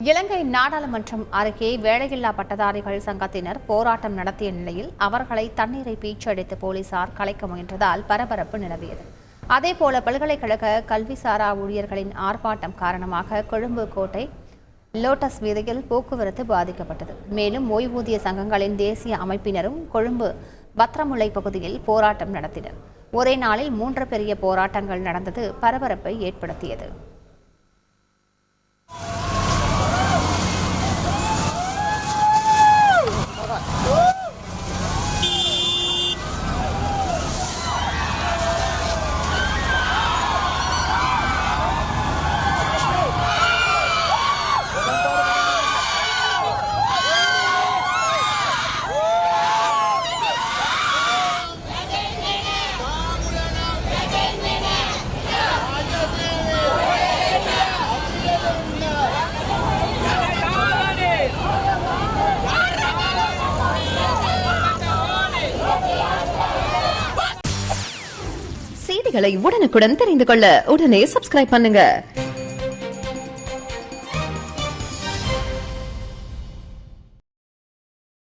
இலங்கை நாடாளுமன்றம் அருகே வேலையில்லா பட்டதாரிகள் சங்கத்தினர் போராட்டம் நடத்திய நிலையில் அவர்களை தண்ணீரை பீச்சடித்து போலீசார் கலைக்க முயன்றதால் பரபரப்பு நிலவியது. அதேபோல பல்கலைக்கழக கல்விசாரா ஊழியர்களின் ஆர்ப்பாட்டம் காரணமாக கொழும்பு கோட்டை லோட்டஸ் வீதியில் போக்குவரத்து பாதிக்கப்பட்டது. மேலும் ஓய்வூதிய சங்கங்களின் தேசிய அமைப்பினரும் கொழும்பு பத்ரமுல்லை பகுதியில் போராட்டம் நடத்தினர். ஒரே நாளில் 3 பெரிய போராட்டங்கள் நடந்தது பரபரப்பை ஏற்படுத்தியது. செய்திகளை உடனுக்குடன் தெரிந்து கொள்ள உடனே சப்ஸ்கிரைப் பண்ணுங்க.